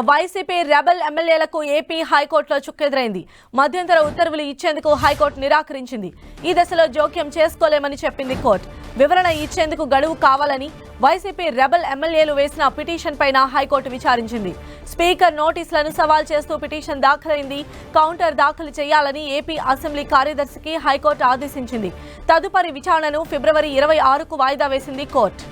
YCP rebel ఎమ్మెల్యేలకు AP హైకోర్టులో చుక్కెదురైంది. మధ్యంతర ఉత్తర్వులు ఇచ్చేందుకు హైకోర్టు నిరాకరించింది. ఈ దశలో జోక్యం చేసుకోలేమని చెప్పింది కోర్టు. వివరణ ఇచ్చేందుకు గడువు కావాలని వైసీపీ రెబల్ ఎమ్మెల్యేలు వేసిన పిటిషన్ పైన హైకోర్టు విచారించింది. స్పీకర్ నోటీసులను సవాల్ చేస్తూ పిటిషన్ దాఖలైంది. కౌంటర్ దాఖలు చేయాలని ఏపీ అసెంబ్లీ కార్యదర్శికి హైకోర్టు ఆదేశించింది. తదుపరి విచారణను ఫిబ్రవరి 26కు వాయిదా వేసింది కోర్టు.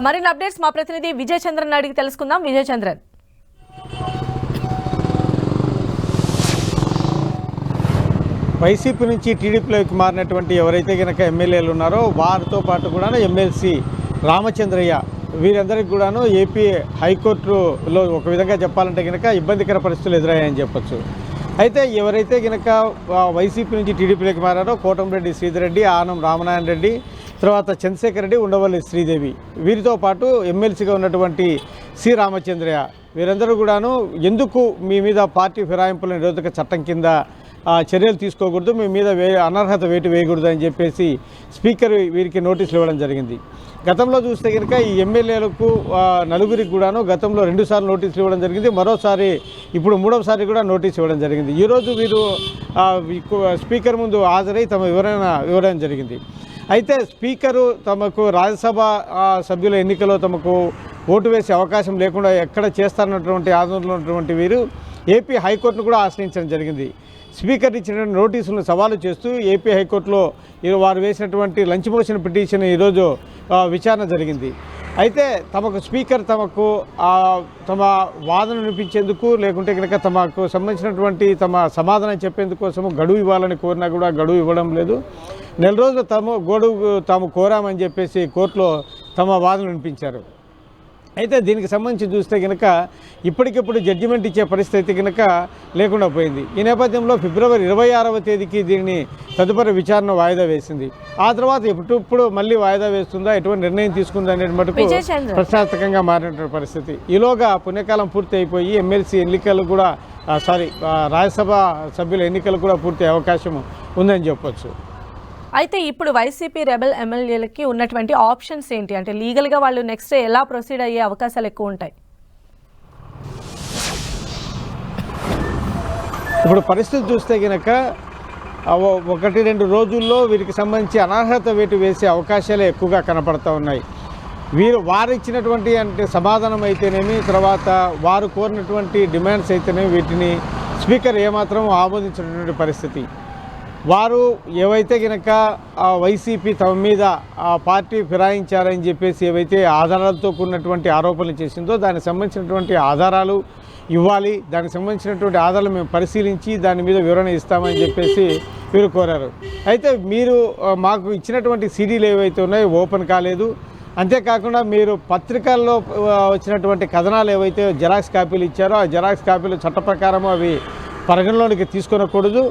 మరిన్ని అప్డేట్స్ మా ప్రతినిధి విజయ్ చంద్రన్ అడిగి తెలుసుకుందాం. విజయ్ చంద్రన్, వైసీపీ నుంచి టీడీపీలోకి మారినటువంటి ఎవరైతే కనుక ఎమ్మెల్యేలు ఉన్నారో వారితో పాటు కూడా ఎమ్మెల్సీ రామచంద్రయ్య వీరందరికీ కూడాను ఏపీ హైకోర్టులో ఒక విధంగా చెప్పాలంటే కనుక ఇబ్బందికర పరిస్థితులు ఎదురయ్యాయని చెప్పొచ్చు. అయితే ఎవరైతే కనుక వైసీపీ నుంచి టీడీపీలోకి మారారో కోటంరెడ్డి శ్రీధర్ రెడ్డి, ఆనం రామనారాయణ రెడ్డి, తర్వాత చంద్రశేఖర్ రెడ్డి, ఉండవల్లి శ్రీదేవి, వీరితో పాటు ఎమ్మెల్సీగా ఉన్నటువంటి సి రామచంద్రయ్య వీరందరూ కూడాను ఎందుకు మీ మీద పార్టీ ఫిరాయింపుల నిరోధక చట్టం కింద చర్యలు తీసుకోకూడదు, మీ మీద అనర్హత వేటు వేయకూడదు అని చెప్పేసి స్పీకర్ వీరికి నోటీసులు ఇవ్వడం జరిగింది. గతంలో చూస్తే కనుక ఈ ఎమ్మెల్యేలకు నలుగురికి కూడాను గతంలో 2 సార్లు నోటీసులు ఇవ్వడం జరిగింది. మరోసారి ఇప్పుడు 3వసారి కూడా నోటీసు ఇవ్వడం జరిగింది. ఈరోజు వీరు స్పీకర్ ముందు హాజరై తమ వివరణ జరిగింది. అయితే స్పీకరు తమకు రాజ్యసభ సభ్యుల ఎన్నికలో తమకు ఓటు వేసే అవకాశం లేకుండా ఎక్కడ చేస్తారన్నటువంటి ఆందోళనలో ఉన్నటువంటి వీరు ఏపీ హైకోర్టును కూడా ఆశ్రయించడం జరిగింది. స్పీకర్ ఇచ్చిన నోటీసులను సవాలు చేస్తూ ఏపీ హైకోర్టులో వారు వేసినటువంటి లంచ్ మోషన్ పిటిషన్ ఈరోజు విచారణ జరిగింది. అయితే తమకు స్పీకర్ తమ వాదన వినిపించేందుకు లేకుంటే కనుక తమకు సంబంధించినటువంటి తమ సమాధానం చెప్పేందుకోసము గడువు ఇవ్వాలని కోరినా కూడా గడువు ఇవ్వడం లేదు. 4 రోజులు తాము కోరామని చెప్పేసి కోర్టులో తమ వాదన వినిపించారు. అయితే దీనికి సంబంధించి చూస్తే కనుక ఇప్పటికిప్పుడు జడ్జిమెంట్ ఇచ్చే పరిస్థితి కనుక లేకుండా పోయింది. ఈ నేపథ్యంలో ఫిబ్రవరి 26వ తేదీకి దీనిని తదుపరి విచారణ వాయిదా వేసింది. ఆ తర్వాత ఇప్పుడు మళ్ళీ వాయిదా వేస్తుందా, ఎటువంటి నిర్ణయం తీసుకుందా అనే మటుకు ప్రశ్నార్థకంగా మారినటువంటి పరిస్థితి. ఈలోగా పుణ్యకాలం పూర్తి అయిపోయి ఎమ్మెల్సీ ఎన్నికలు కూడా రాజ్యసభ సభ్యుల ఎన్నికలు కూడా పూర్తి అవకాశం ఉందని చెప్పొచ్చు. అయితే ఇప్పుడు వైసీపీ రెబల్ ఎమ్మెల్యేలకి ఉన్నటువంటి ఆప్షన్స్ ఏంటి? అంటే లీగల్గా వాళ్ళు నెక్స్ట్ ఎలా ప్రొసీడ్ అయ్యే అవకాశాలు ఎక్కువ ఉంటాయి? ఇప్పుడు పరిస్థితి చూస్తే కనుక 1-2 రోజుల్లో వీరికి సంబంధించి అనర్హత వేటు వేసే అవకాశాలే ఎక్కువగా కనపడుతూ ఉన్నాయి. వారు ఇచ్చినటువంటి అంటే సమాధానం అయితేనేమి, తర్వాత వారు కోరినటువంటి డిమాండ్స్ అయితేనేమి వీటిని స్పీకర్ ఏమాత్రం ఆమోదించినటువంటి పరిస్థితి. వారు ఏవైతే కనుక వైసీపీ తమ మీద పార్టీ ఫిరాయించారని చెప్పేసి ఏవైతే ఆధారాలతో కూడినటువంటి ఆరోపణలు చేసిందో దానికి సంబంధించినటువంటి ఆధారాలు ఇవ్వాలి, దానికి సంబంధించినటువంటి ఆధారాలు మేము పరిశీలించి దాని మీద వివరణ ఇస్తామని చెప్పేసి వీరు కోరారు. అయితే మీరు మాకు ఇచ్చినటువంటి సీడీలు ఏవైతే ఉన్నాయో ఓపెన్ కాలేదు, అంతేకాకుండా మీరు పత్రికల్లో వచ్చినటువంటి కథనాలు ఏవైతే జెరాక్స్ కాపీలు ఇచ్చారో ఆ జెరాక్స్ కాపీలు చట్ట ప్రకారం అవి పరిగణలోనికి తీసుకొనకూడదు.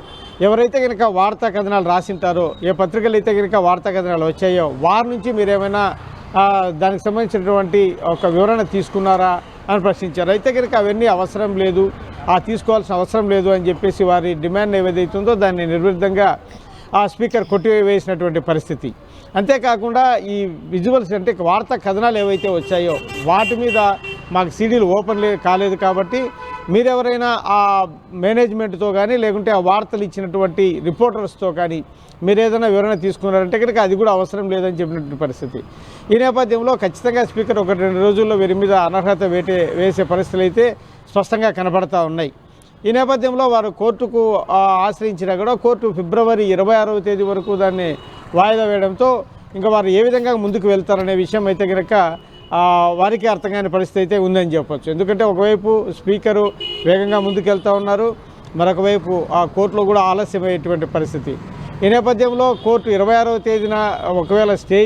ఎవరైతే కనుక వార్తా కథనాలు రాసింటారో, ఏ పత్రికలు అయితే కనుక వార్తా కథనాలు వచ్చాయో వారి నుంచి మీరేమైనా దానికి సంబంధించినటువంటి ఒక వివరణ తీసుకున్నారా అని ప్రశ్నించారు. అయితే కనుక అవన్నీ అవసరం లేదు, తీసుకోవాల్సిన అవసరం లేదు అని చెప్పేసి వారి డిమాండ్ ఏదైతుందో దాన్ని నిర్విధంగా స్పీకర్ కొట్టివేసినటువంటి పరిస్థితి. అంతేకాకుండా ఈ విజువల్స్ అంటే వార్తా కథనాలు ఏవైతే వచ్చాయో వాటి మీద మాకు సీడీలు ఓపెన్ కాలేదు కాబట్టి మీరెవరైనా ఆ మేనేజ్మెంట్తో కానీ లేకుంటే ఆ వార్తలు ఇచ్చినటువంటి రిపోర్టర్స్తో కానీ మీరు ఏదైనా వివరణ తీసుకున్నారంటే కనుక అది కూడా అవసరం లేదని చెప్పినటువంటి పరిస్థితి. ఈ నేపథ్యంలో ఖచ్చితంగా స్పీకర్ 1-2 రోజుల్లో వీరి మీద అనర్హత వేసే పరిస్థితులు అయితే స్పష్టంగా కనపడతా ఉన్నాయి. ఈ నేపథ్యంలో వారు కోర్టుకు ఆశ్రయించినా కూడా కోర్టు ఫిబ్రవరి 26వ తేదీ వరకు దాన్ని వాయిదా వేయడంతో ఇంకా వారు ఏ విధంగా ముందుకు వెళ్తారనే విషయం అయితే కనుక వారికి అర్థం కాని పరిస్థితి అయితే ఉందని చెప్పొచ్చు. ఎందుకంటే ఒకవైపు స్పీకరు వేగంగా ముందుకెళ్తూ ఉన్నారు, మరొక వైపు కోర్టులో కూడా ఆలస్యమయ్యేటువంటి పరిస్థితి. ఈ నేపథ్యంలో కోర్టు 26వ తేదీన ఒకవేళ స్టే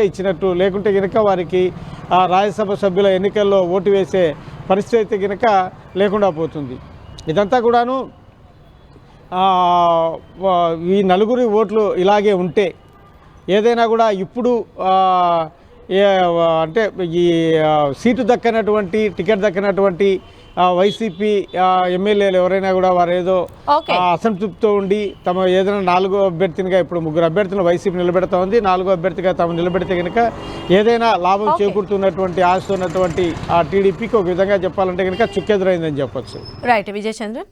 ఇచ్చినట్టు, లేకుంటే కనుక వారికి రాజ్యసభ సభ్యుల ఎన్నికల్లో ఓటు వేసే పరిస్థితి అయితే కనుక లేకుండా పోతుంది. ఇదంతా కూడాను ఈ 4 ఓట్లు ఇలాగే ఉంటే ఏదైనా కూడా ఇప్పుడు అంటే ఈ సీటు దక్కనటువంటి టికెట్ దక్కనటువంటి వైసీపీ ఎమ్మెల్యేలు ఎవరైనా కూడా వారు ఏదో ఓకే అసంతృప్తితో ఉండి తమ ఏదైనా 4వ అభ్యర్థినిగా ఇప్పుడు 3 అభ్యర్థులను వైసీపీ నిలబెడతా ఉంది, 4వ అభ్యర్థిగా తాము నిలబెడితే కనుక ఏదైనా లాభం చేకూరుతున్నటువంటి ఆశ ఉన్నటువంటి ఆ టీడీపీకి ఒక విధంగా చెప్పాలంటే కనుక చుక్కెదురైందని చెప్పొచ్చు. రైట్ విజయ్ చంద్రన్.